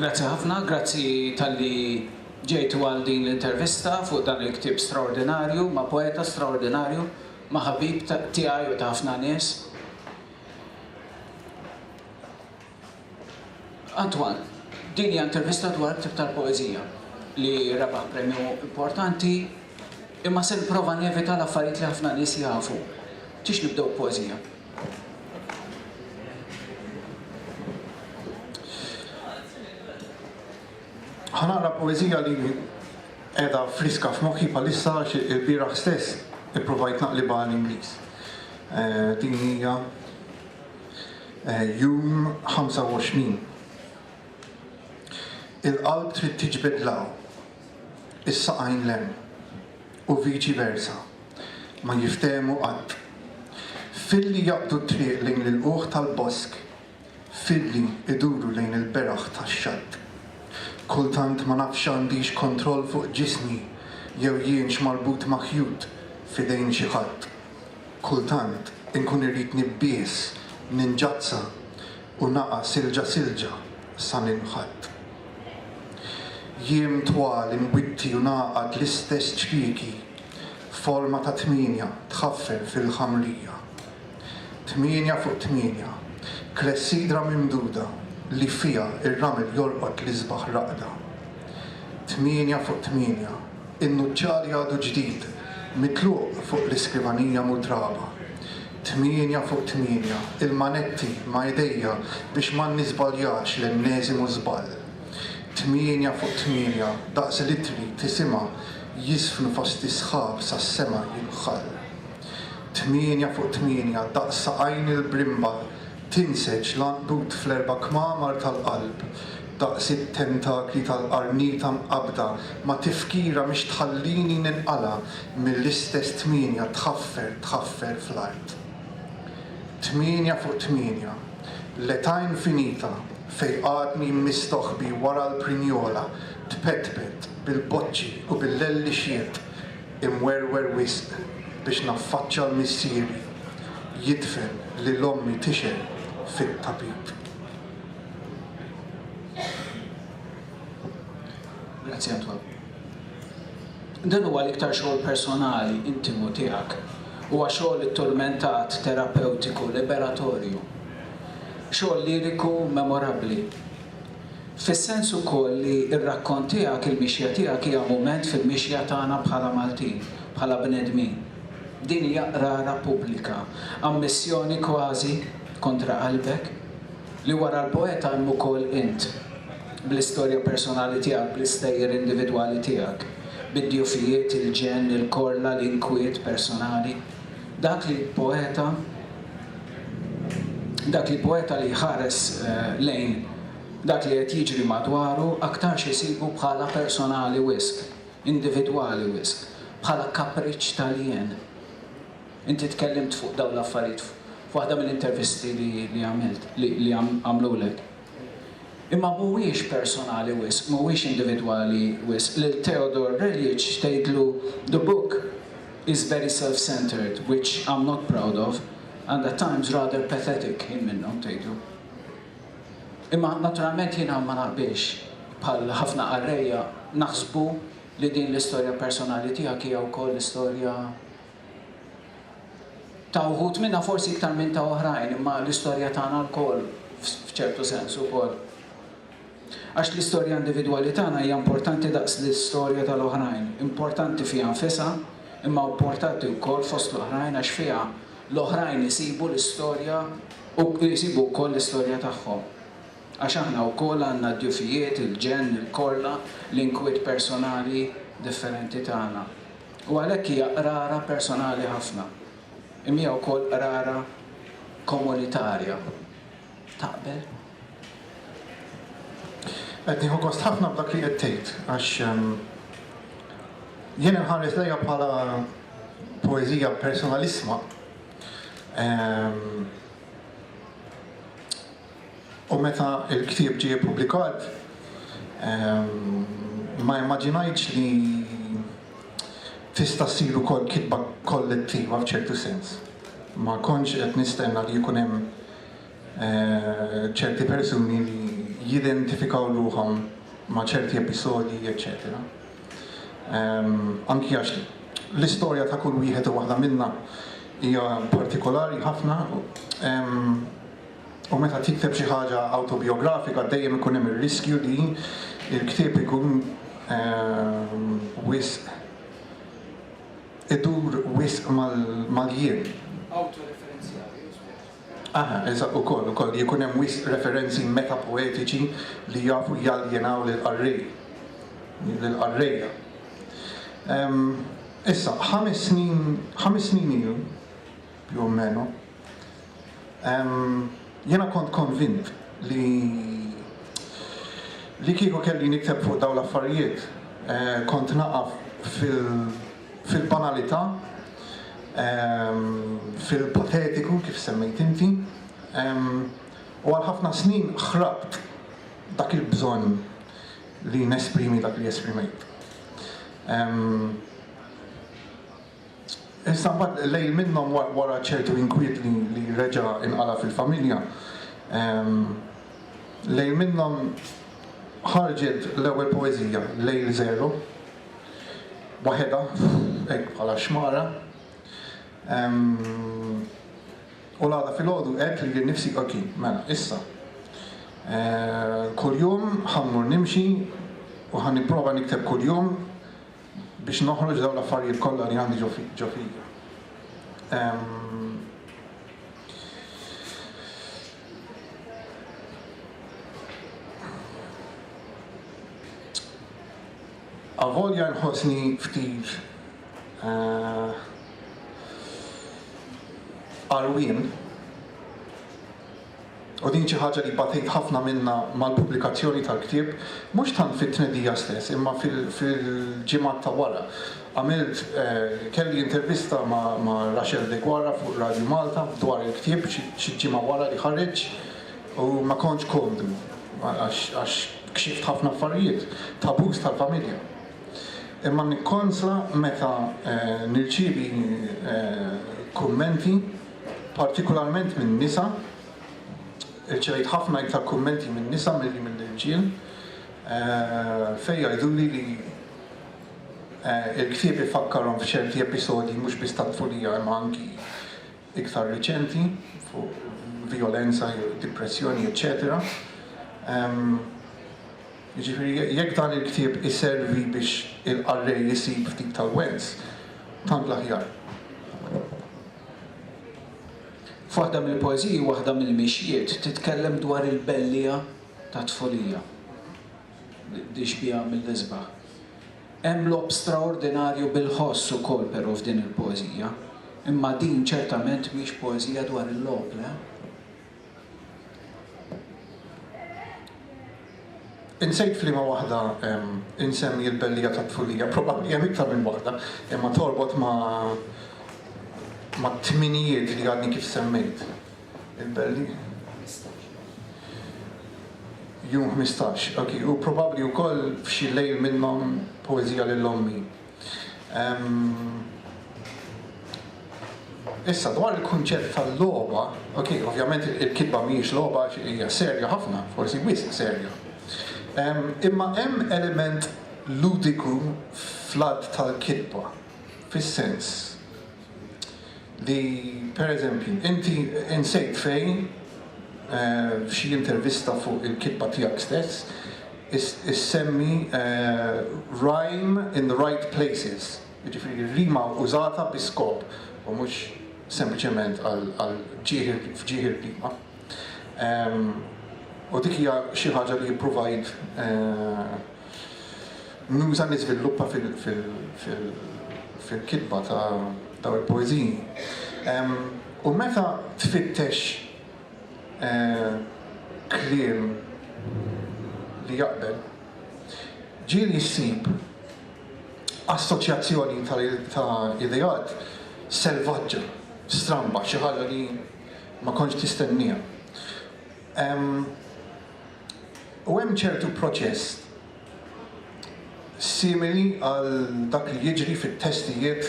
Grazzi ħafna, grazzi tal-li ġejtu għal din l-intervista fuq dan il-ktieb straordinarju, ma' poeta straordinarju, ma' ħabib tiegħi u ta' ħafna nies. Antoine, din hija intervista dwar ktieb tal-poeżija li rebaħ premju importanti, imma se nipprova nevita l-affarijiet li ħafna nies jafu. Tix nibdew poeżija. ħanaqra poeżija li qiegħda friska f'moħħi bħalissa il-bieraħ stess ipprovajt naqlibha l-Ingliż. Din hija Jum 25. Il-qalb trid tiġbed law, is-saqajn lem, u viċi versa, ma jiftehmu qatt. Filli jaqbdu t-triq lejn il-qoħ tal-bosk, filli iduru lejn il-beraħ tax-xatt. Kultant ma nafx għandix kontroll fuq ġismi, jew jienx marbut maħjut f'idejn xi ħadd. Kultant inkun irrid nibbies, ninġazza u naqa' silġa sa ninħatt. Jiem twal inwitti u naqgħad l-istess ċrieki, forma ta' 8 tħaffer fil-ħamrija. 8 fuq 8, klessidra mimduda li fija ir-ramel jolqot l-isbaħ raqda. 8 fuq 8, in-nuċċali għadu ġdid, mitluq fuq l-iskrivanija mutraba. 8 fuq 8, il-manetti ma' idejja biex ma nisbaljax l-enneżimu żball. 8 fuq 8, daqs litri tisima jisfnu fost isħab sas-sema jinħall. 8 fuq 8, daqs saqajn il-brimba tinseġ l-anqdut fl-erba' kmamar tal-qalb, daqs it-tentakli tal-qarnita mqabda ma tifkira mhix tħallini ninqala mill-istess 8 tħaffer fl-art. 8 fuq 8, l-età infinita fej għadni mistoħbi wara l-prinjola tpetpet bil-boċċi u bil-lellixiet imwerwer wisq biex naffaċċa l-missieri jidfen li l-ommi tixel fit-tabib. Grazie Antoine. Dan huwa l-iktar xogħol personali, intimu tiegħek. Huwa xogħol ittormentat, terapeutiku, liberatorju. Xogħol liriku memorabbli. Fis-sens ukoll li r-rakkont tiegħek, il-mixja tiegħek hija mument fil-mixja tagħna bħala Maltin, bħala bnedmin. Din hija qrara pubblika, ammissjoni kważi kontra qalbek, li wara l-poeta hemm ukoll int, bl-istorja personali tiegħek, bl-istejjer individwali tiegħek, bid-djufijiet, il-ġen, il-korla, l-inkwiet personali. Dak li poeta li ħares lejn dak li qed jiġri madwaru aktar xisibu bħala personali wisq, individwali wisq, bħala kapriċċ tal-jien. Inti tkellimt fuq dawn l-affarijiet f'waħda mill-intervisti li għamilt, li għamlulek. Imma mhuwiex personali wisq, mhuwiex individwali wisq. Lil Theodore Relic tgħidlu the book is very self-centered, which I'm not proud of, and at times rather pathetic minnhom tgħidlu. Imma naturalment jiena ma naqbilx bħal ħafna qarrejja naħsbu li din l-istorja personali tiegħek hija wkoll l-istorja ta' uħud minna forsi iktar minn ta' oħrajn, imma l-istorja tagħna lkoll f'ċertu sens ukoll. Għax l-istorja individwali tagħna hija importanti daqs l-istorja tal-oħrajn, importanti fiha nfisha, imma importanti wkoll fost l-oħrajn għax fiha l-oħrajn isibu l-istorja u jisibu wkoll l-istorja tagħhom. Għax aħna wkoll għandna d-djufijiet, il-ġen, il-korla, l-inkwiet personali differenti tagħna. U għalhekk hija qrara personali ħafna. Imija wkoll qrara komunitarja. Taqbel? Qed nieħu gost ħafna b'dak li qed tgħid, għax jien inħares lejha bħala poeżija personalisma. U meta il-ktieb ġie ppubblikat, ma immaġinajtx li tista' ssir ukoll kitba kollettiva f'ċertu sens. Ma kontx qed nistenna li jkun hemm ċerti persuni li jidentifikaw ruħhom ma' ċerti episodi, etc. Anki għax l-istorja ta' kull wieħed u waħda minna hija partikolari ħafna u meta tikteb xi ħaġa autobiografika dejjem ikun hemm ir-riskju li il-ktieb ikun wisq idur wisq mal-jien. Eżatt, ukoll jkun hemm wisq referenzi metapoetiċi li jafu jaljenaw lill-qarrejja. Issa, 5 snin ilu, più o meno, jena kont konvint li kieku kelli nikteb fuq dawn l-affarijiet, kont naqaf fil-banalità, fil-patetiku kif semmejt inti, u għal ħafna snin ħrabt dak il-bżonn li nesprimi dak li esprimejt. Issa mbagħad lejl minnhom wara ċertu inkwiet li reġa' inqala fil-familja. Lejl minnhom ħarġet l-ewwel poeżija, Lejl Zero, waħedha hekk bħala xmara. U l-għada fil-ħodu qed li nifsi ok, mela, issa. Kuljum ħammur nimxi u ħanipprova nikteb kuljum biex noħroġ dawn l-affarijiet kollha li għandi ġo fija. Avolja nħossni ftit arwien, u din xi ħaġa li batejt ħafna minna mal-pubblikazzjoni tal-ktieb, mhux tant fit-tnedija stess, imma fil-ġimgħat ta' wara. Għamilt kelli intervista ma' Rachel de Guara fuq Radio Malta dwar il-ktieb xi ġimgħa wara li ħareġ u ma kontx komdu għax kxift ħafna affarijiet, tabuż tal-familja. Imma nikkonsla meta nirċievi kummenti, partikolarment minn nisa, irċevejt ħafna iktar kummenti minn nisa milli mill-irġiel, fejn jgħiduli li il-ktieb ifakkarhom f'ċerti episodji mhux biss tat-tfulija imma anki iktar riċenti fuq violenza, depressjoni, eċetera. Jiġifieri jekk dan il-ktieb iservi biex il-qarrej isib ftit tal-wens, tant l-aħjar. F'waħda mill-poeżiji, waħda mill-mixjiet titkellem dwar il-bellija ta' tfulija li xbiha mill-isbaħ. Hemm lob straordinarju bil-ħoss ukoll però f'din il-poeżija, imma din ċertament mhix poeżija dwar il-lob, le? Insejt f'liema waħda insemmi l-bellija ta' tfulija, probabbli hemm iktar minn waħda, imma torbot ma' t-tminijiet li għadni kif semmejt. Il-belli. Jum 15, ok, u probabbli wkoll f'xi lejl minnhom poeżija lill-ommi. Issa dwar il-kunċett tal-logħba, ok, ovvjament il-kitba mhijiex logħba hija serja ħafna, forsi wisq serja. Imma hemm element ludiku fl-att tal-kitba, fis-sens li, per eżempju, inti insejt fejn f'xi intervista fuq il-kitba tiegħek stess issemmi rhyme in the right places, jiġifieri rima użata bi skop u mhux sempliċement għal ġieħir rima. U dik hija xi ħaġa li provajt nuża niżviluppa fil-kitba ta' dawn il-poeżiji. U meta tfittex kliem li jaqbel, ġieli ssib assoċjazzjoni ta' idejat selvaġġa, stramba, xi ħaġa li ma kontx tistennija. U hemm ċertu proċess simili għal dak li jiġri fit-testijiet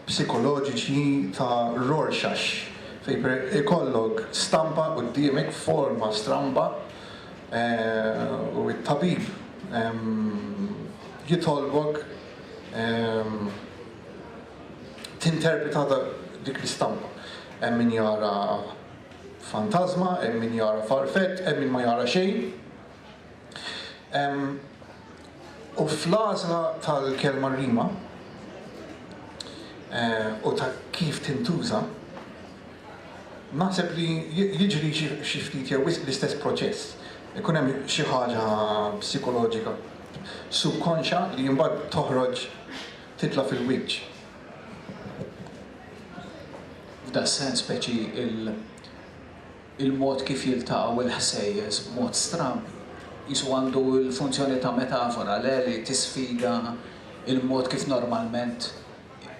psikoloġiċi ta' Rorschach, fejn ikollok stampa quddiemek, forma stramba, u it-tabib jitolbok tinterpreta dik l-istampa. Hemm min jara fantasma, hemm min jara farfett, hemm min ma jara xejn. U fl-għażla tal-kelma rima u ta' kif tintuża, naħseb li jiġri xi ftit jew l-istess proċess. Ikun hemm xi ħaġa psikoloġika subkonxja li mbagħad toħroġ titla' fil-wiċċ. F'da sens speċi il-mod kif jiltaqgħu il-ħsejjes b'mod stramb jisu għandu l-funzjoni ta' metafora li tisfiga il-mod kif normalment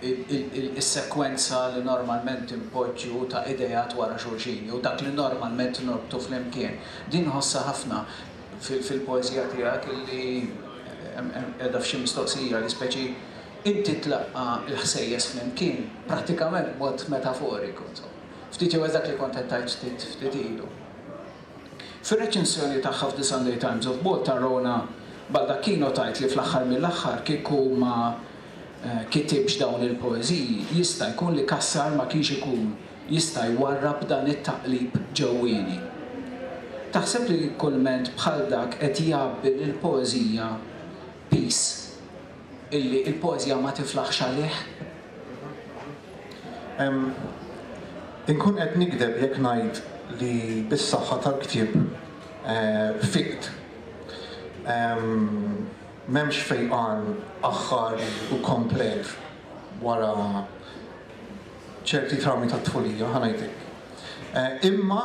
il-sekwenza li normalment impoġġu ta' idejat wara xulxin u dak li normalment norbtu fl-imkien. Din ħossa ħafna fil-poezija tiegħek li qiegħda f'xi mistoqsija li speċi inti tlaqqa l-ħsejjes fl-imkien prattikament b'mod metaforiku. Ftit jew dak li kont qed tgħid ftit ilu. Fir-reċensjoni tagħha f'The Sunday Times of Malta Rona Baldacchino tajt li fl-aħħar mill-aħħar kieku ma kittiebx dawn il-poeżiji jista' jkun li Cassar ma kienx ikun jista' jwarrab dan it-taqlib ġewwieni. Taħseb li kulment bħal dak qed jgħabbil il-poeżija peace illi il-poeżija ma tiflaħx għalih? Inkun qed nikdeb jekk ngħid li bis-saħħa tal-ktieb fiqt. M'hemmx fejqan aħħar u komplet wara ċerti traumi tat-tfulija, ħanajtek. Imma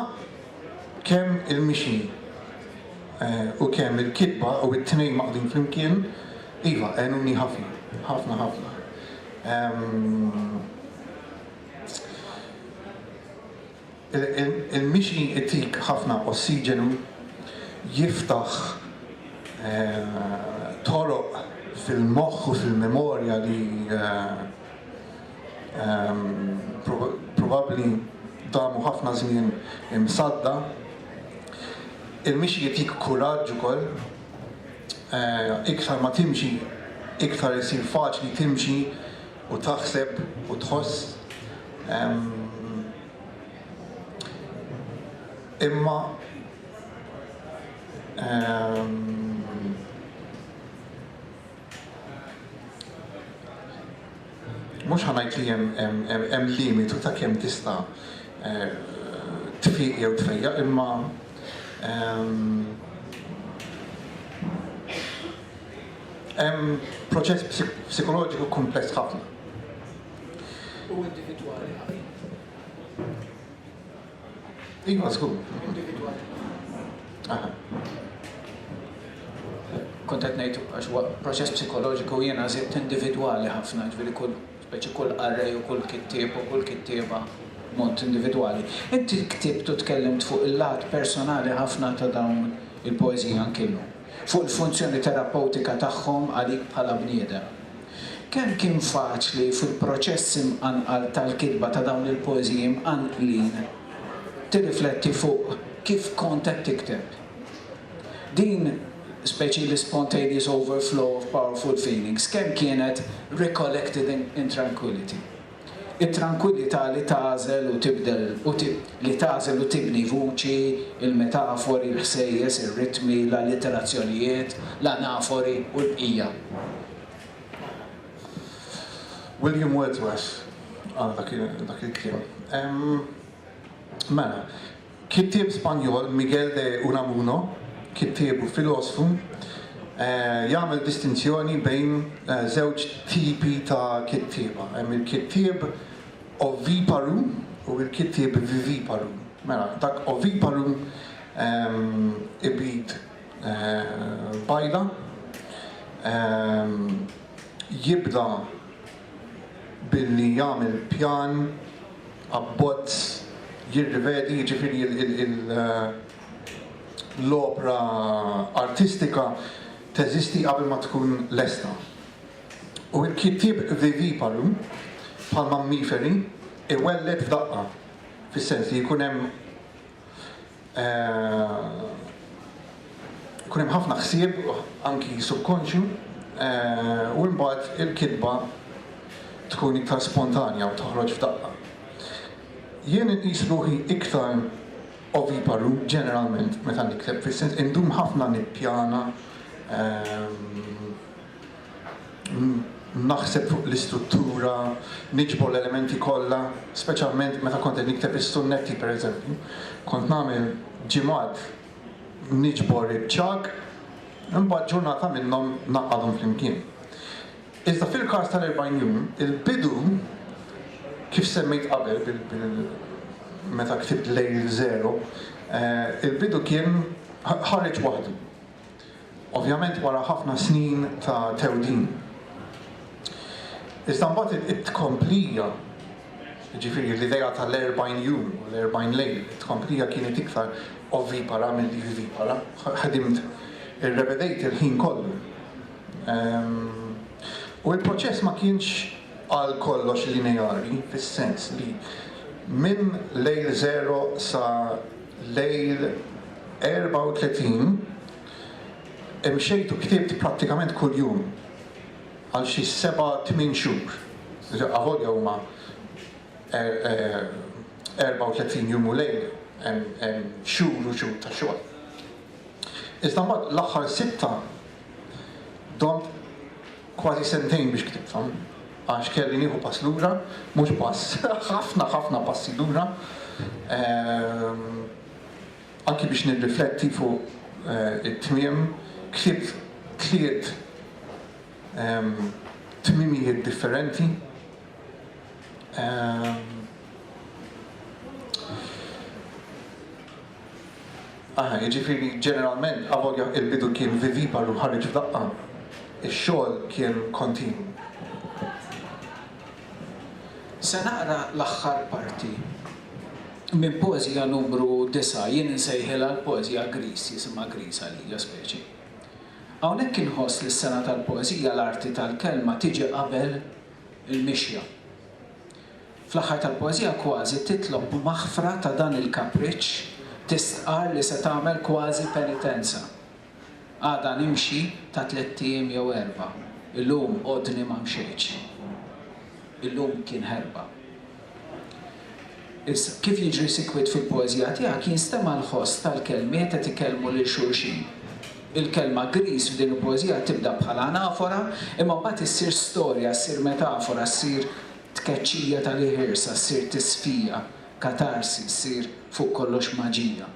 kemm il-mixi u kemm il-kitba u t-tnejn maqdin flimkien, iva, għenuni ħafna. Il-mixi itik ħafna ossiġenu jiftaħ toroq fil-moħħ u fil-memorja li probabbli damu ħafna żmien imsadda. Il-mixi jagħtik kuraġġ ukoll, iktar ma timxi, iktar isir faċli timxi u taħseb u tħoss. Imma mhux ħanajt li hemm limitu ta' kemm tista' tfiq jew tfejjaq, imma hemm proċess psikoloġiku kumpless ħafna. U individwali ħafna. Iva, żgur. Individwali. Kont qed ngħid għax huwa proċess psikoloġiku jiena żied individwali ħafna, ġifieri speċi kull qarrej u kull kittieb u kull kittieba mod individwali. Inti ktibtu tkellimt fuq il-lat personali ħafna ta' dawn il-poeżija nkillu, fuq il-funzjoni terapeutika tagħhom għalik bħala bniedem. Kemm kien faċli fil-proċess imqanqal tal-kitba ta' dawn il-poeżiji mqanqlin tirrifletti fuq kif kont qed tikteb. Din speċi l-spontaneous overflow of powerful feelings, kemm kienet recollected in tranquility. Il-tranquillità li tażel u tibdel, li tażel u tibni vuċi, il-metafori, il-ħsejjes, il-ritmi, l-allitterazzjonijiet, l-anafori u l-bqija. William Wordsworth għal dak il-kliem. Mela, kittieb Spanjol Miguel de Unamuno, kittieb u filosofu, jagħmel distinzjoni bejn żewġ tipi ta' kittieba. Hemm il-kittieb oviparu u il-kittieb viviparu. Mela, dak oviparu ibid bajda, jibda billi jagħmel pjan, abbozz, jirrivedi, jiġifieri l-opra artistika teżisti qabel ma tkun lesta. U l-kittieb viviparu bħal mammiferi iwellet f'daqqa, fis-sens li jkun hemm kun hemm ħafna ħsieb anki subkonxju u mbagħad il-kitba tkun iktar spontanja u toħroġ f'daqqa. Jien inqis ruħi iktar oviparu ġeneralment meta nikteb fis-sens indum ħafna nippjana naħseb fuq l-istruttura, niġbor l-elementi kollha, speċjalment meta kont nikteb is-sunnetti pereżempju, kont nagħmel ġimgħat niġbor iċ-ċag, imbagħad ġurnata minnhom naqqadhom flimkien. Iżda fil-każ tal-Erbgħin Jum, il-bidu kif semmejt qabel meta ktibt lejl zero, il-bidu kien ħareġ waħdu. Ovvjament wara ħafna snin ta' tewdin. Iżda mbagħad it-tkomplija, ġifieri l-idea tal-Erbgħin Jum u l-Erbgħin lejl, it-tkomplija kienet iktar ovipara milli vivipara, ħadimt irrevedejt il-ħin kollu. U l-proċess ma kienx għal kollox lineari, fis-sens li minn lejl zero sa lejl 34 imxejtu ktibt prattikament kull jum għal xi 7-8 xhur. Avolja huma 34 jum u lejl hemm xhur u xhur ta' xogħol. Iżda mbagħad l-aħħar 6 domt kważi sentejn biex ktibthom għax kelli nieħu pass lura, mhux pass, ħafna passi lura, anki biex nirrifletti fuq it-tmiem, ktibt 3 tmimijiet differenti. Jiġifieri ġeneralment avolja il-bidu kien viviparu ħareġ f'daqqa, ix-xogħol kien kontinu. Se naqra l-aħħar parti minn poeżija numru 9, jien insejħilha l-poeżija Gris, jisimha Gris għalija speċi. Hawnhekk inħoss li s-sena tal-poeżija l-arti tal-kelma tiġi qabel il-mixja. Fl-aħħar tal-poeżija kważi titlob maħfra ta' dan il-kapriċċ tistqar li se tagħmel kważi penitenza. Għada nimxi ta' 3 ijiem jew 4, illum għodni ma mxejtx. Illum kien ħerba. Kif jiġri sikwit fil-poeżija tiegħek jinstema' l-ħoss tal-kelmiet qed ikellmu lil xulxin. Il-kelma Gris f'din il-poeżija tibda bħala anafora, imma mbagħad issir storja, ssir metafora, ssir tkeċċija tal-ħirsa, ssir tisfija, katarsi, ssir fuq kollox maġija.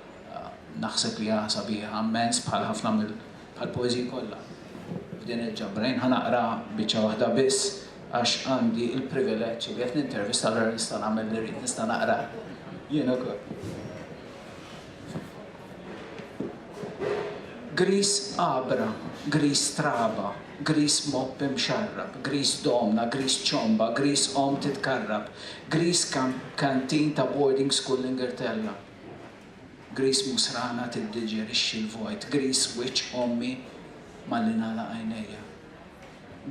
Naħseb li sabiħa ammens bħal ħafna mill-poeżiji kollha. F'din il-ġabrejn ħanaqra biċċa waħda biss għax għandi il-privileġġ li qed nintervista l-nista' nagħmel li rrid nista' naqra jien ukoll. Gris qabra, gris traba, gris mopp imxarrab, gris domna, gris ċomba, gris om titkarrab, gris kantin ta' boarding school l-Ingilterra, gris musrana tiddiġerixxi l-vojt, gris wiċċ ommi malli nagħlaq għajnejja.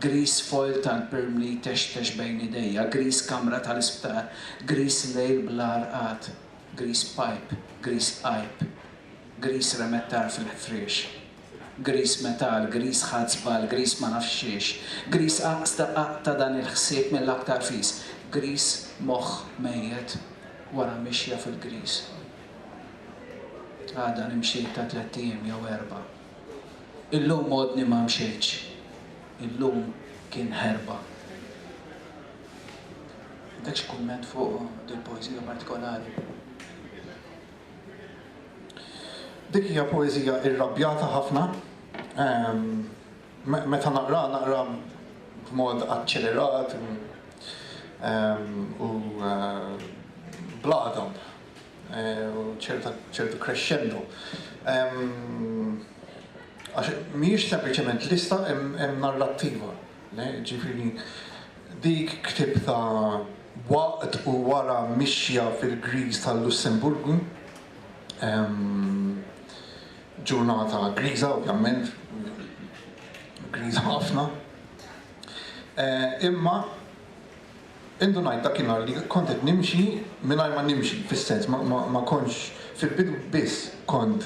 Gris foil tal-Premju textex bejn idejja, gris kamra tal-isptar, gris lejl bl-arqat, gris pipe, gris qajb, gris remettar fil-ħfriex, gris metal, gris ħadsbal, gris ma nafxiex, gris aqta dan il-ħsieb mill-aktar fis, gris moħħ mejjed wara mixja fil-gris. Għada nimxiet ta' 3 ijiem jew 4. Illum għodni ma mxejtx. Illum kien ħerba. Għandekx kumment fuq dil-poeżija partikolari? Dik hija poeżija irrabjata ħafna. Meta naqra b'mod aċċelerat u bladam u ċertu crescendo. Mhijiex sempliċement lista hemm narrattiva. Ġifieri dik ktib ta' waqt u wara mixja fil-Griż tal-Lussemburgu. Ġurnata griża, ovvjament, griża ħafna. Imma indunajt dakinhar li kont qed nimxi mingħajr ma nimxi, fis-sens ma kontx fil-bidu biss kont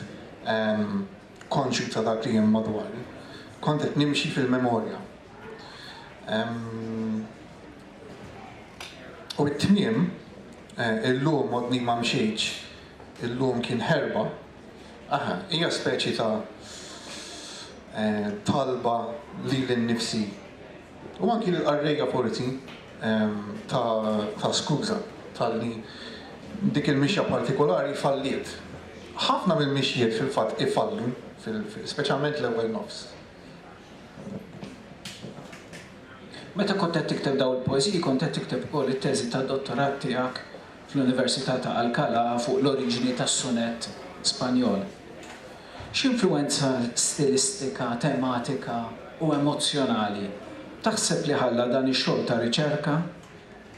konxju ta' dak li hemm madwar. Kont qed nimxi fil-memorja. U t-tmiem, illum għodni ma mxieċ, illum kien ħerba, hija speċi ta' talba li l-nifsi. U anki l-qarrejja forsi ta' skuża, tal-li dik il-mixja partikolari falliet. Ħafna mill-mixjiet fil-fatt ifallu, speċjalment l-ewwel nofs. Meta kont qed tikteb daw il-poeżiji, kont qed tikteb ukoll it-teżi tad-dottorat tiegħek fl-Università ta' Alcalá fuq l-oriġini tas-sunett Spanjol. X'influwenza stilistika, tematika u emozjonali taħseb li ħalla dan ix-xogħol ta' riċerka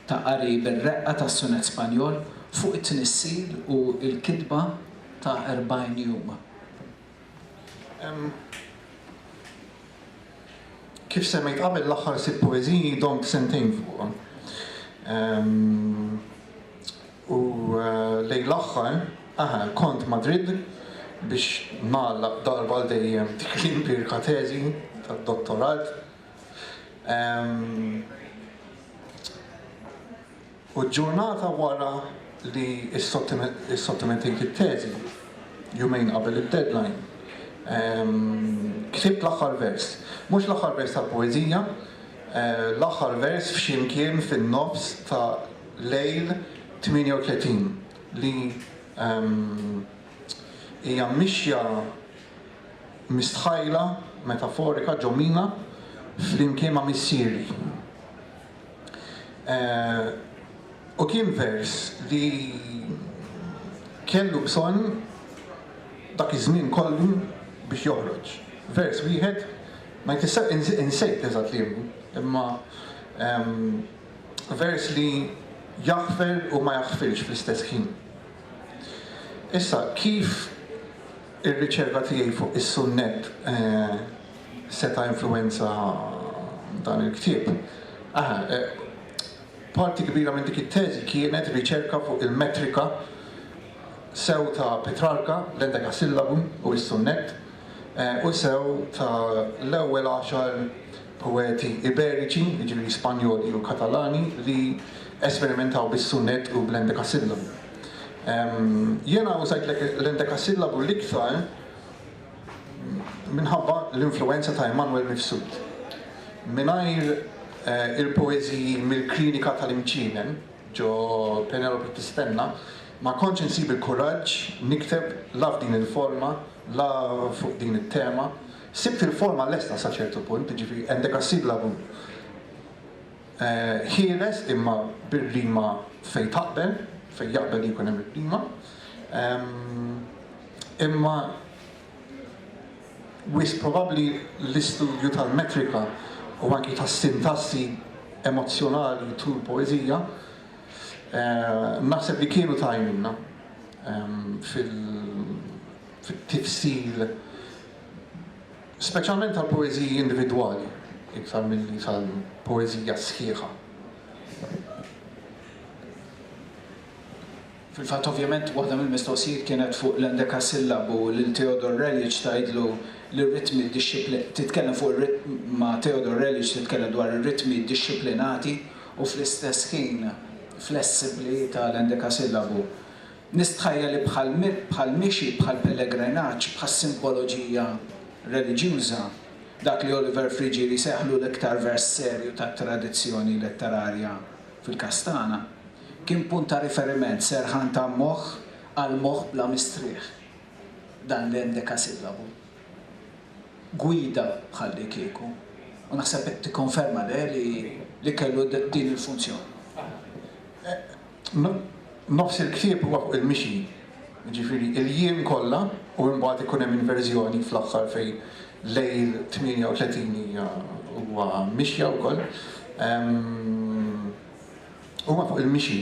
ta' qari bir-reqqa tas-sunett Spanjol fuq it-tnissil u l-kitba ta' Erbgħin Jum? Kif semmejt qabel l-aħħar 6 poeżiji domt sentejn fuqhom. U lejn l-aħħar kont Madrid biex nagħlaq darba dejjem dik l-impirka teżi tad-dottorat. U ġurnata wara li s-sottomettejt it-teżi jumejn qabel id-deadline. Ktibt l-aħħar vers. Mhux l-aħħar vers tal-poeżija, l-aħħar vers f'ximkien fin-nofs ta' lejl 38 li hija mixja mistħajla, metaforika, ġomina flimkien ma' missieri. U kien vers li kellu bżonn dak iż-żmien kollu biex joħroġ. Vers wieħed ma jtissa insejt eżatt li imma vers li jaħfer u ma jaħfirx fl-istess ħin. Issa, kif ir-riċerka tiegħi fuq is-sunnett seta' influenza dan il-ktieb? Parti kbira minn dik it-teżi kienet riċerka fuq il-metrika sew ta' Petrarca, l-endekasillabu u s-sunnett, u sew ta' l-ewwel 10 poeti iberiċi, jiġifieri Spanjoli u Katalani, li esperimentaw bis-sunnett u bl-endekasillabu. Jiena użajt l-endekasillabu l-iktar minħabba l-influenza ta' Emanuel Mifsud. Mingħajr il-poeżiji mill-klinika tal-imċinen ġo Penelope Tistenna, ma kontx insib il-kuraġġ nikteb la f'din il-forma, la fuq din it-tema. Sibt il-forma l-esta sa ċertu punt, ġifieri endekasillabu ħieles imma bir-rima fejn taqbel, fejn jaqbel jkun hemm ir-rima. Imma wis probabbli l-istudju tal-metrika u anki tas-sintassi emozjonali tul poeżija naħseb li kienu ta' għajnuna fil-tifsil, speċjalment tal-poeżiji individwali, iktar milli tal-poeżija sħiħa. Fil-fatt ovvjament waħda mill-mistoqsijiet kienet fuq l-endekasillabu lil Theodor Relic tgħidlu li r-ritmi titkellem fuq ir-ritm ma' Theodor Relic titkellem dwar ir-ritmi dixxiplinati u fl-istess ħin flessibbli tal-endekasillabu. Nistħajja li bħal mixi, bħal pellegrinaġġ, bħal simboloġija reliġjuża, dak li Oliver Frigieri seħħlu l-iktar vers serju tat-tradizzjoni letterarja fil-Kastana, kien punt ta' riferiment serħan ta' moħħ għal moħħ bla mistrieħ. Dan l-endekasillabu. Gwida bħalli kieku. U naħseb qed tikkonferma li kellu din il-funzjoni. Nofs il-ktieb huwa fuq il-mixi, ġifieri il-jiem kollha u mbagħad ikun hemm inverżjoni fl-aħħar fejn lejl 38 huwa mixja wkoll. Huwa fuq il-mixi.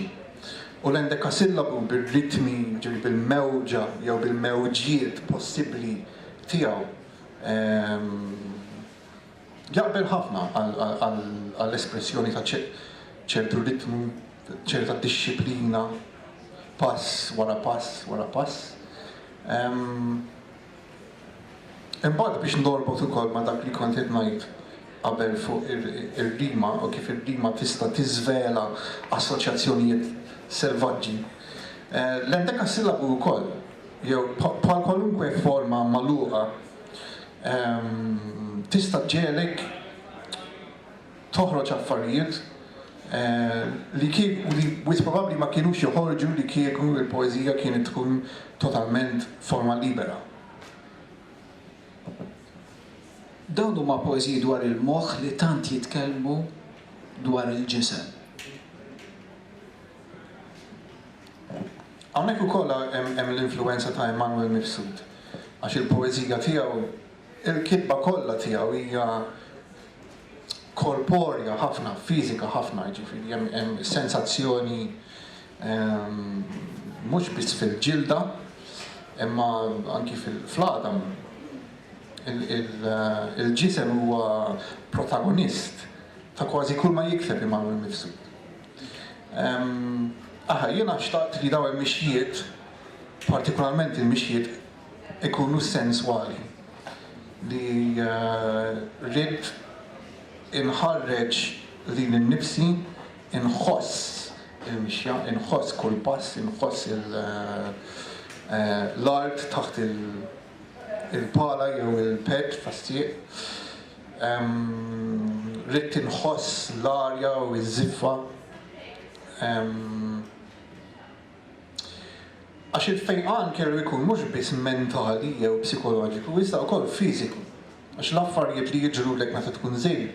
U l-endekasillabu bir-ritmi, ġifieri bil-mewġa jew bil-mewġiet possibbli tiegħu jaqbel ħafna għall-espressjoni ta' ċertu ritmu, ċerta disċiplina, pass wara pass wara pass. Imbagħad biex norbot ukoll ma' dak li kont qed ngħid qabel fuq ir-rima u kif ir-rima tista' tiżvela assoċjazzjonijiet selvaġġi. L-endeka sillabu wkoll, jew bħal kwalunkwe forma magħluqa tista' ġielek toħroġ affarijiet li wis probabbli ma kienux joħorġu li kieku il-poeżija kienet tkun totalment forma libera. Dawn huma poeżiji dwar il-moħħ li tant jitkellmu dwar il-ġisem. Hawnhekk ukoll hemm l-influenza ta' Emanuel Mifsud, għax il-poeżija tiegħu, il-kitba kollha tiegħu hija korporja ħafna, fiżika ħafna, ġifieri hemm sensazzjoni mhux biss fil-ġilda, imma anki fil-fladam. Il-ġisem huwa protagonist ta' kważi kull ma jikteb Emanuel Mifsud. Jiena xtaqt li daw il-mixjiet, partikolarment il-mixjiet, ikunu senswali. Li rrid inħarreġ li l-nifsi inħoss il-mixja, inħoss kull pass, inħoss l-art taħt il-bħala jew il-pet fastieq. Rrid inħoss l-arja u iż-żiffa. Għax il-fejqan kellu jkun mhux biss mentali jew psikoloġiku, iżda wkoll fiżiku. Għax l-affarijiet li jiġrulek meta tkun żgħir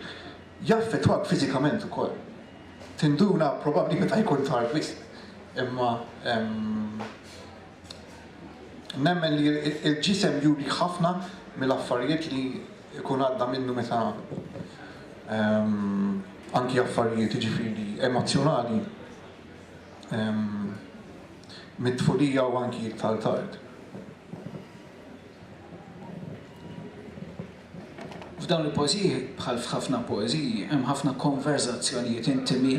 jaffettwak fiżikament ukoll. Tinduna probabbli meta jkun tard wisq. Imma nemmen li il-ġisem juri ħafna mill-affarijiet li jkun għadda minnu meta anki affarijiet ġifieri emozjonali mit-tfulija u anki tal-tard. F'dawn il-poeżiji, bħal f'ħafna poeżiji, hemm ħafna konverzazzjonijiet intimi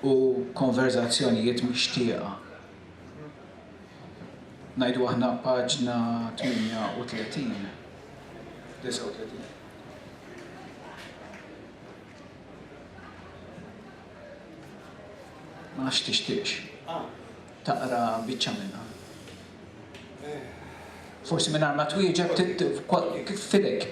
u konverzazzjonijiet mixtieqa. Ngħidu aħna paġna 38. Ma nafx tixtieqx. Taqra biċċa minnha. Forsi mingħajr ma twieġeb kif fidek.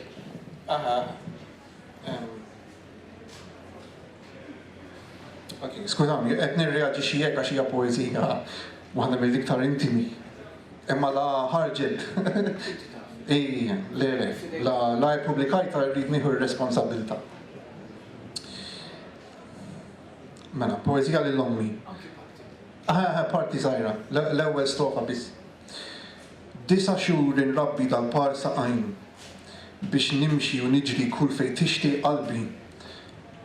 Skużami, qed nirreaġixxi hekk għax hija poeżija waħda mill-iktar intimi. Imma la ħarġet. La jpubblikajta rrid nieħu r-responsabbiltà. Mela, poeżija lill-ommi. Parti żgħira, l-ewwel strofa biss. 9 xhur inrabbi dal-par saqajn biex nimxi u niġri kull fejn tixtieq qalbi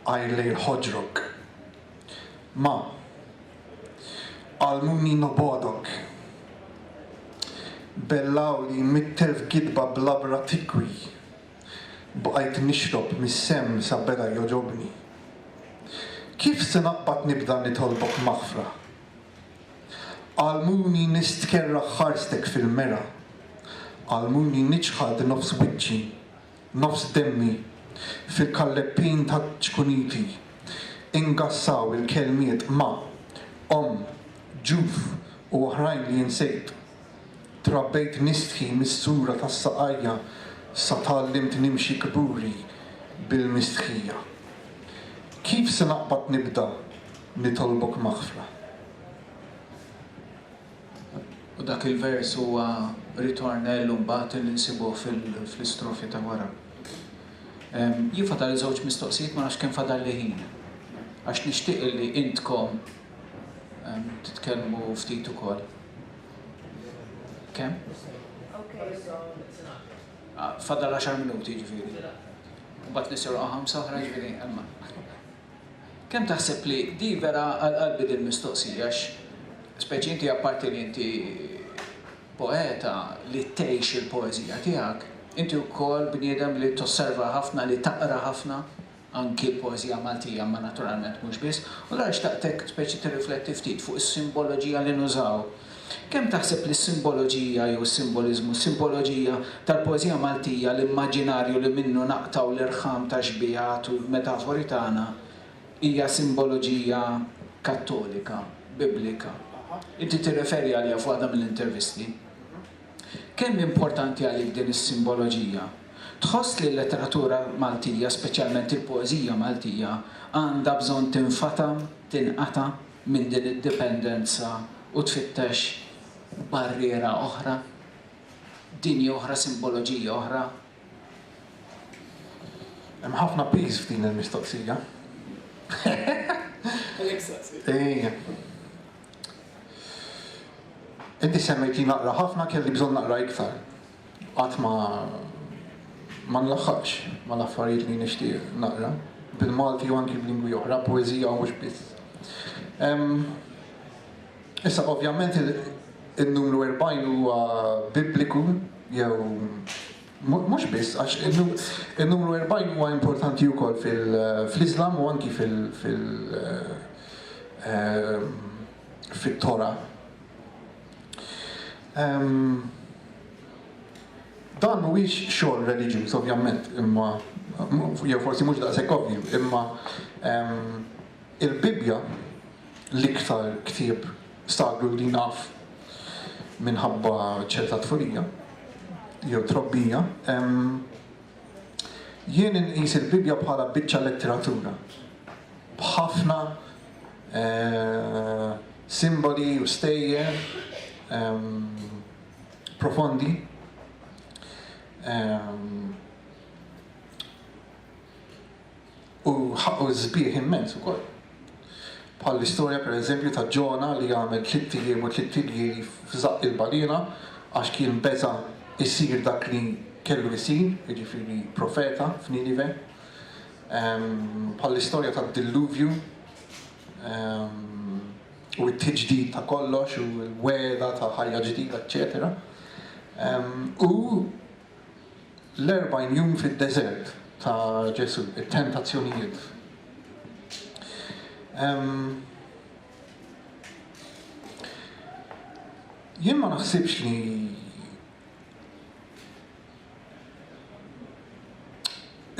għajr lejl ħoġrok. Ma għalmuni nobodok bellaw li mit-telf gidba blabra tikwi bqajt nixrob mis-sem sa beda joġobni. Kif se naqbad nibda nitolbok maħfra? Għalmuni nistkerra ħarstek fil-mera, għalmuni niċħad nofs wiċċi, nofs demmi, fil-kalleppin ta' ċkuniti, ingassaw il-kelmiet ma, ġuf u oħrajn li jinsejt. Trabbejt nistħi mis-sura tas-saqajja sa tallimt nimxi kburi bil-mistħija. Kif se naqbad nibda nitolbok maħfra? U dak il-vers huwa ritornell mbagħad li nsibuh fl-istrofi ta' wara. Jien fadal żewġ mistoqsijiet ma nafx kemm fadal li ħin. Għax nixtieq li intkom titkellmu ftit ukoll. Kemm? Fadal 10 minuti ġifieri. Mbagħad nisiru 5 oħra ġifieri imma. Kemm taħseb li di vera għal-qalbi din-mistoqsija għax speċi inti apparti li inti poeta li tgħix il-poeżija tiegħek, inti wkoll bniedem li tosserva ħafna, li taqra ħafna, anki l-poeżija Maltija ma naturalment mhux biss, u l xtaqtek speċi tirrifletti ftit fuq is-simboloġija li nużaw. Kemm taħseb li s-simboloġija jew s-simbolizmu, s-simboloġija tal-poeżija Maltija, l-immaġinarju li minnu naqtaw l-irħam ta' xbijat u l-metafori tagħna hija simboloġija kattolika, biblika. Inti tirreferi għalija f'waħda mill-intervisti. Kemm importanti għalik din is-simboloġija? Tħoss li l-letteratura Maltija, speċjalment il-poeżija Maltija, għandha bżonn tinqata minn din id-dipendenza u tfittex barriera oħra, dinja oħra, simboloġija oħra? Hemm ħafna piż f'din il-mistoqsija. Inti semmejti naqra ħafna, kelli bżonn naqra iktar. Qatt ma nlaħħaqx ma l-affarijiet li nixtieq naqra bil-Malti u anki b'lingwi oħra, poeżija u mhux biss. Issa ovvjament il-numru 40 huwa bibliku jew mhux biss għax il-numru 40 huwa importanti wkoll fl-Islam u anki fit-Tora. Dan mhuwiex xogħol reliġjuż ovvjament, imma jew forsi mhux daqshekk ovvju, imma il-Bibja l-iktar ktieb stagru li naf minħabba ċerta tfurija jew trobbija. Jien inqis il-Bibja bħala biċċa letteratura b'ħafna simboli u stejjer profondi. U żbieħ immens ukoll. Bħal l-istorja pereżempju ta' Ġona li għamel 3 tiem u 3 tlieli f'żaq il-balina għax kien beża' isir dak li kellu isir, jiġifieri profeta f'Ninive. Bħal l-istorja tad-Dilluvju u t-tiġdid ta' kollox u l-weda ta' ħajja ġdida, eċetera. U l-40 jum fid-deżert ta' Ġesu, it-tentazzjonijiet. Jien ma naħsibx li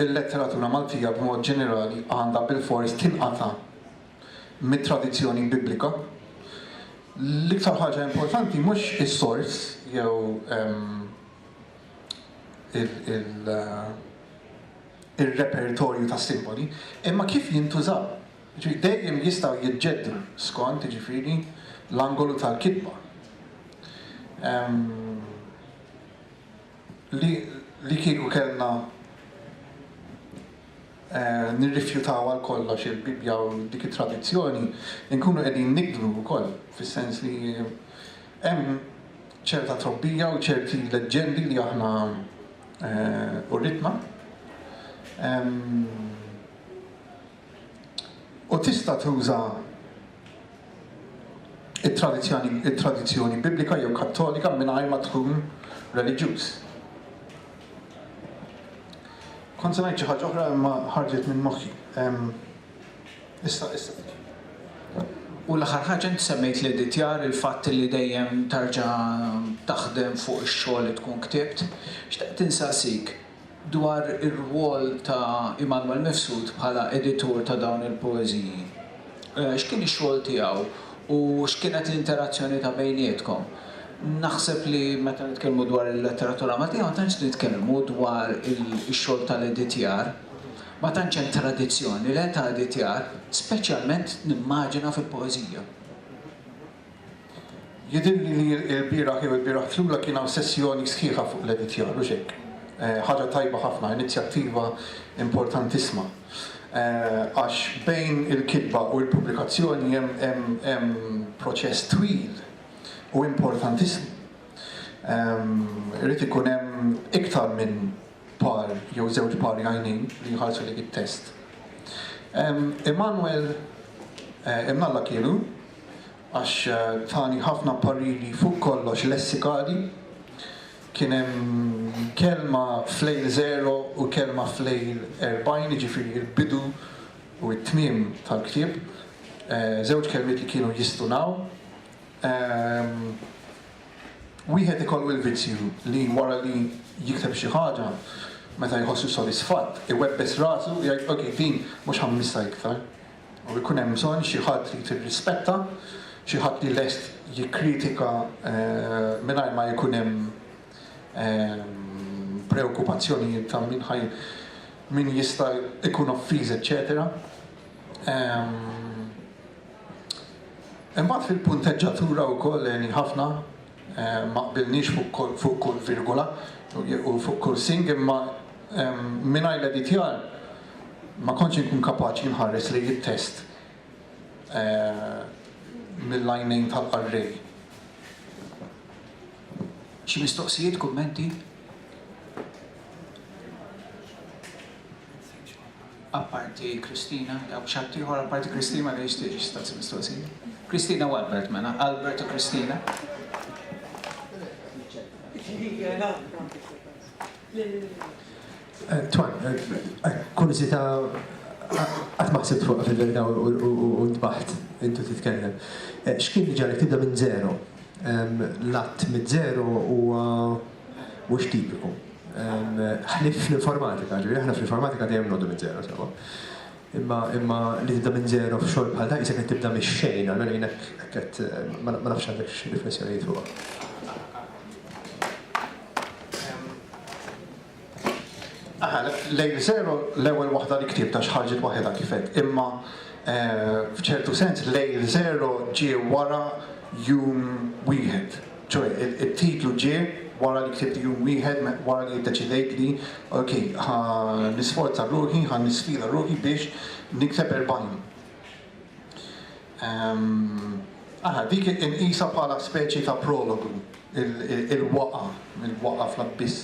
il-letteratura Maltija b'mod ġenerali għandha bil-fors tinqata mit-tradizzjoni biblika. L-iktar ħaġa importanti mhux is-sors jew il-repertorju ta' simboli, imma kif jintużaw. Dejjem jistgħu jiġġeddru skont jiġifieri l-angolu tal-kitba. Li kieku kellna nirrifjutaw għal kollox il-Bibja u dik it-tradizzjoni, nkunu qegħdin nikdru wkoll, fis-sens li hemm ċerta trobbija u ċerti leġġendi li aħna urritna. U tista' tuża it-tradizzjoni biblika jew kattolika mingħajr ma tkun reliġjuż. Kont se ngħid xi ħaġa oħra imma ħarġet minn moħħi. Issa. U l-aħħar ħaġa inti semmejt l-editjar, il-fatt li dejjem tarġa' taħdem fuq ix-xogħol li tkun ktibt. Xtaqt insaqsik dwar ir-rwol ta' Emanuel Mifsud bħala editur ta' dawn il-poeżiji. X'kien ix-xogħol tiegħu u x'kienet l-interazzjoni ta' bejnietkom? Naħseb li meta nitkellmu dwar il-letteratura Maltija ma tantx nitkellmu dwar ix-xogħol tal-editjar. Ma tantx hemm tradizzjoni le ta' editjar, speċjalment nimmaġina fil-poeżija. Jidhirli li l-bieraħ jew il-bieraħ tlula kien hawn sessjoni sħiħa fuq l-editjar u x'hekk. Ħaġa tajba ħafna, inizjattiva importantissima. Għax bejn il-kitba u l-pubblikazzjoni hemm proċess twil u importantissimu. Irid ikun hemm iktar minn par jew żewġ pari għajnin li jħarsu lik it-test. Emanuel imnalla kienu għax tani ħafna pariri fuq kollox lessikali. Kien hemm kelma flejl 0 u kelma flejl 40, ġifieri l-bidu u t-tmiem tal-ktieb. Żewġ kelmiet li kienu jistunaw. wieħed ikollu l-vizzju li wara li jikteb xi ħaġa meta jħossu sodisfatt, iwebbes rasu, jgħid, ok, din mhux ħammissa iktar. U jkun hemm bżonn xi ħadd li tirrispetta, xi ħadd li lest jikkritika mingħajr ma jkun hemm preokkupazzjonijiet ta' min jista' jkun offiż, eċetera. Imbagħad fil-punteġġatura wkoll ħafna ma qbilniex fuq kull virgola u fuq kull sing, imma mingħajr l-editjar ma kontx inkun kapaċi nħares li jittest mill-lajnejn tal-qarrej. Xi mistoqsijiet, kummenti? Apparti Kristina, jew xatt ieħor apparti Kristina li jixtieq jistaqsi mistoqsijiet. Kristina u Albert mena, Albert u Kristina. Antoine, kuriosità qatt ma ħsibt fuq fil-verità u ntbaħt intu titkellem. X'kien li ġarek tibda minn zero? L-att minn zero huwa mhux tipiku. Ħlif fl-informatika, ġifieri aħna fl-informatika dejjem noddu minn zero sewa. Imma li tibda minn zero f'xogħol bħal dak isek qed tibda mix-xejn, għalmenu jien hekk ma nafx għandek xi riflessjonijiet fuqha. Lejl zero l-ewwel waħda li ktieb ta' xħarġet waħda kifet, imma f'ċertu sens lejl zero ġie wara jum wieħed. ċoe, it-titlu ġie wara li ktibt jum wieħed, wara li ddeċidejt li, ok, nisforza ruħi, nisfida ruħi biex nikteb 40. Dik inqisha bħala speċi ta' prologu, il-waqa fl-abiss.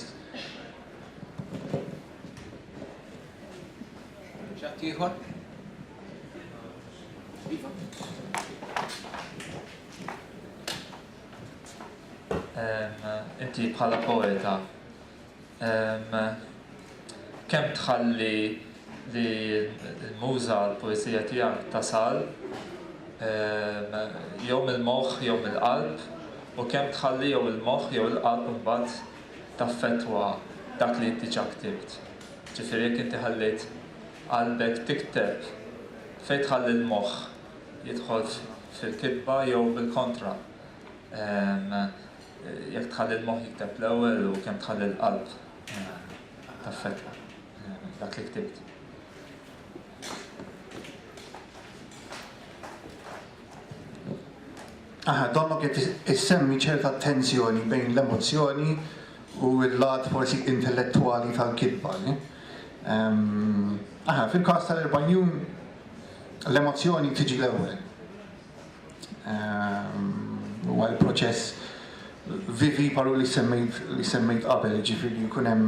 Ieħor? Inti bħala poeta, kemm tħalli li l-muża l-poezija tiegħek tasal jew mill-moħħ jew mill-qalb, u kemm tħalli jew il-moħħ jew il-qalb imbagħad taffettwa dak li inti ġa ktibt. Ġifieri jekk inti ħallejt qalbek tikteb fejn tħalli l-moħħ jidħol fil-kitba jew bil-kontra. Jekk tħalli l-moħħ jikteb l-ewwel u kemm tħalli l-qalb taffettwa dak li ktibt. Donnu qed issemmi ċerta tensjoni bejn l-emozzjoni u l-lat forsi intellettwali tal-kitba. Fil-każ tal-Erbgħin Jum l-emozzjoni tiġi l-ewwel. Huwa l-proċess vivi paru li semmejt qabel, ġifieri jkun hemm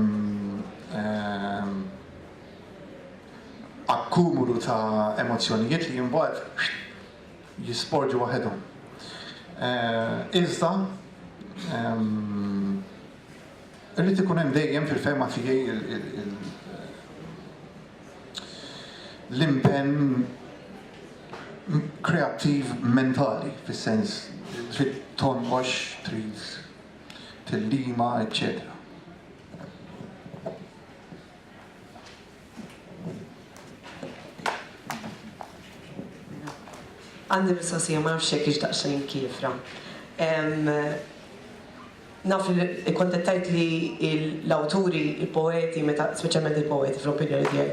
akkumulu ta' emozzjonijiet li jimbagħad jisporġu waħedhom. Iżda irrid ikun hemm dejjem fil-fehma tiegħi l-impenn kreattiv mentali, fis-sens trid tonqox, trid tillima, eċċetera. Għandi mistoqsija ma nafx hekk daqsxejn kifra. Naf li kontettajt li l-awturi, il-poeti, speċjalment il-poeti fl-opinjoni tiegħi,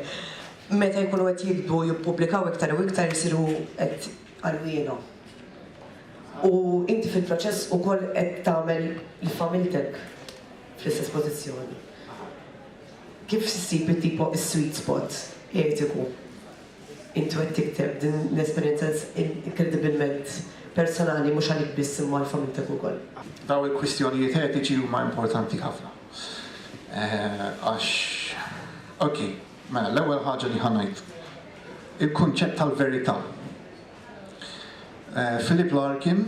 meta jkunu qed jikbu jippubblikaw iktar u iktar jisiru qed għalwiena. U inti fil-proċess ukoll qed tagħmel l-familtek fl-istess pożizzjoni. Kif issib it-tipo is-sweet spot etiku? Intu qed tikteb din l-esperjenza inkredibilment personali mhux għalik biss imma l-familtek ukoll. Daw il-kwistjonijiet etiċi huma importanti ħafna. Okej. Mela, l-ewwel ħaġa li ħanajt. Il-kunċett tal-verità. Philip Larkin,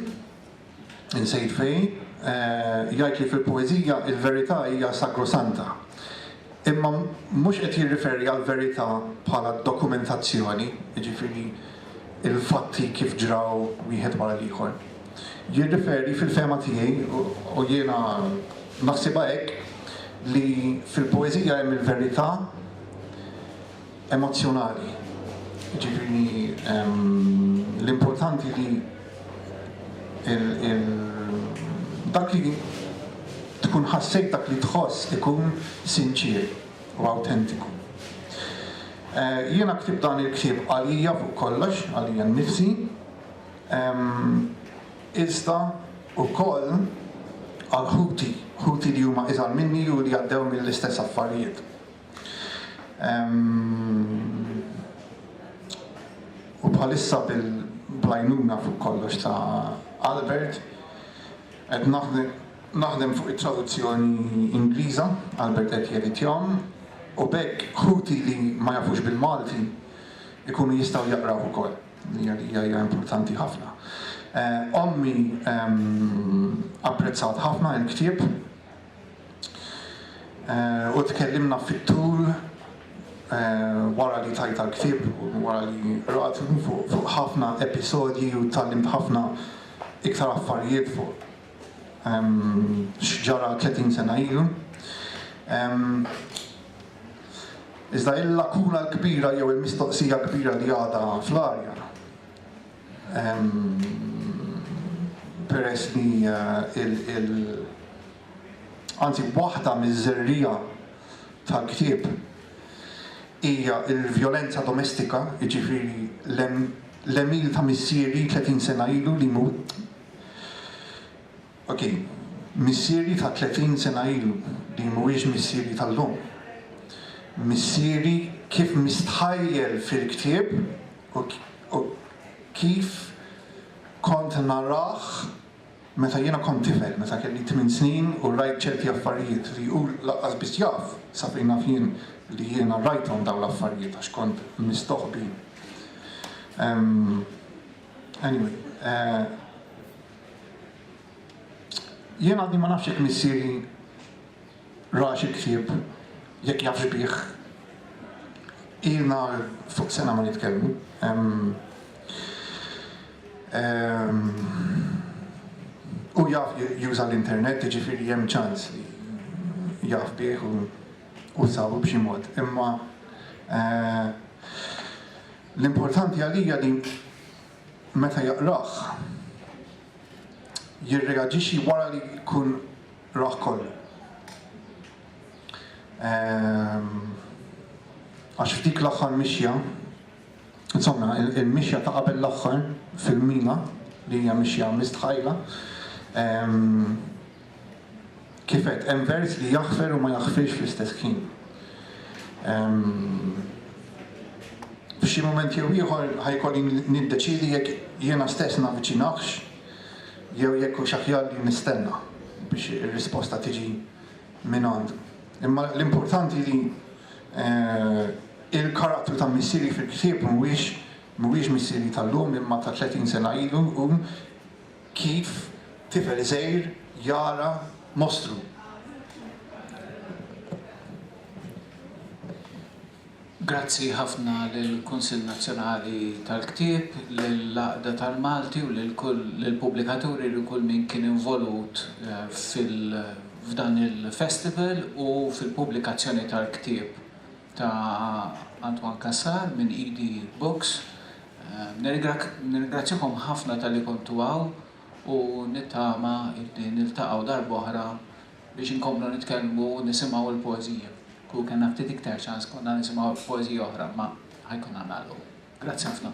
insejt fej, jgħid li fil-poeżija il-verità hija sagrosanta. Imma mhux qed jirriferi għall-verità bħala dokumentazzjoni, jiġifieri il-fatti kif ġraw wieħed wara l-ieħor. jirriferi fil-fema tiegħi u jiena naħsibha hekk li fil-poeżija hemm il-verità emozjonali. Ġifieri l-importanti li dak li tkun ħassejt dak li tħoss ikun sinċir u awtentiku. Jiena ktib dan il-ktieb għalija fuq kollox, għalija nnifsi, iżda wkoll għal ħuti li huma iżgħar minni u li għaddew mill-istess affarijiet. U bħalissa bil-għajnuna fuq kollox ta' Albert, qed naħdem fuq it-traduzzjoni Ingliża, Albert qed jeditjahom, u bekk ħuti li ma jafux bil-Malti ikunu jistgħu jaqraw ukoll, li hija importanti ħafna. Ommi apprezzat ħafna il-ktieb u tkellimna fit-tul wara li tajt tal-ktieb u wara li raqt fuq ħafna episodji u tallimt ħafna iktar affarijiet fuq x'ġara 30 sena ilu. Iżda il-lakuna l-kbira jew il-mistoqsija kbira li għadha fl-arja. Peress li anzi waħda miż-żerrija tal-ktieb hija l-vjolenza domestika, jiġifieri l-emil ta' missieri 30 sena ilu li mut. Missieri ta' 30 sena ilu li mhuwiex missieri tal-lum. Missieri kif mistħajjel fil-ktieb u kif kont narah meta jiena kont tifel, meta kelli 8 snin u rajt ċerti affarijiet li hu laqqas biss jaf sa fejn naf jien li jiena rajthom dawn l-affarijiet għax kont mistoħbi. Anyway, jiena għadni ma nafx jekk missieri rax il-ktieb jekk jafx bih. Ilna fuq sena ma nitkellmu. U jaf juża l-internet, jiġifieri hemm ċans li jaf bih u sabu b'xi mod. Imma l-importanti għalija li meta jaqrah jirreaġixxi wara li jkun rah kollu. Għax ftik l-aħħar mixja, insomma, il-mixja ta' qabel l-aħħar fil-mina li hija mixja mistħajla, kifet hemm vers li jaħfer u ma jaħfirx fl-istess ħin. F'xi mument jew ieħor ħajkolli niddeċiedi jekk jiena stess naviċinax jew jekk hux aħjar li nistenna biex ir-risposta tiġi minn għandu. Imma l-importanti li il-karattru ta' missieri fil-ktieb mhuwiex missieri tal-lum imma ta' 30 sena ilu u kif tifel żgħir jara mostru. Grazzi ħafna lill-Kunsill Nazzjonali tal-Ktieb, lill-Għaqda tal-Malti u lill-pubblikaturi li kull min kien involut f'dan il-Festival u fil-pubblikazzjoni tal-ktieb ta' Antoine Cassar minn EDE Books. Nirringrazzjakom ħafna tal-li kontu għaw u nittama illi niltaqgħu darba oħra biex inkomplu nitkellmu u nisimgħu l-poeżija. Kull kien ftit iktar ċans konna nisimgħu poeżija oħra ma ħajkun nagħmlu. Grazzi ħafna.